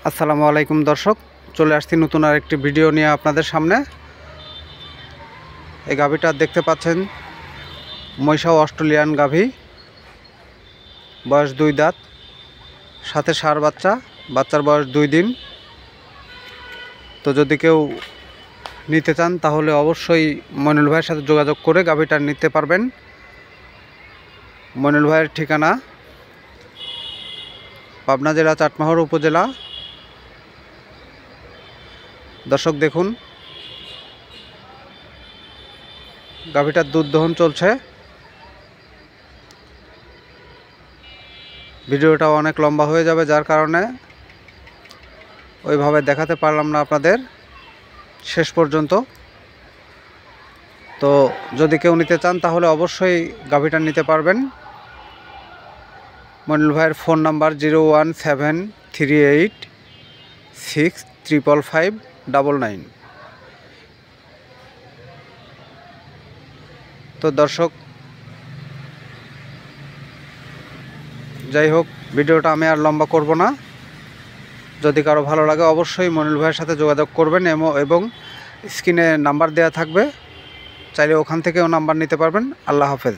আসসালামু আলাইকুম দর্শক, চলে আসছি নতুন আরেকটি ভিডিও নিয়ে আপনাদের সামনে। এই গাভীটা দেখতে পাচ্ছেন মহিষা অস্ট্রেলিয়ান গাভী, বয়স 2 দাঁত, সাথে ষাঁড় বাচ্চা, বাচ্চার বয়স 2 দিন। তো যদি কেউ নিতে চান তাহলে অবশ্যই মইনুল ভাইয়ের সাথে যোগাযোগ করে গাভীটা নিতে পারবেন। মইনুল ভাইয়ের ঠিকানা পাবনা জেলা চাটমাহর উপজেলা। দর্শক দেখুন, গাভীটার দুধ দহন চলছে। ভিডিওটা অনেক লম্বা হয়ে যাবে, যার কারণে ওইভাবে দেখাতে পারলাম না আপনাদের শেষ পর্যন্ত। তো যদি কেউ নিতে চান তাহলে অবশ্যই গাভীটা নিতে পারবেন। মইনুল ভাইয়ের ফোন নাম্বার 01738655599। তো দর্শক, যাই হোক, ভিডিওটা আমি আর লম্বা করব না। যদি কারো ভালো লাগে অবশ্যই মইনুল ভাইয়ের সাথে যোগাযোগ করবেন এবং স্ক্রিনে নাম্বার দেওয়া থাকবে, চাইলে ওখান থেকেও নাম্বার নিতে পারবেন। আল্লাহ হাফেজ।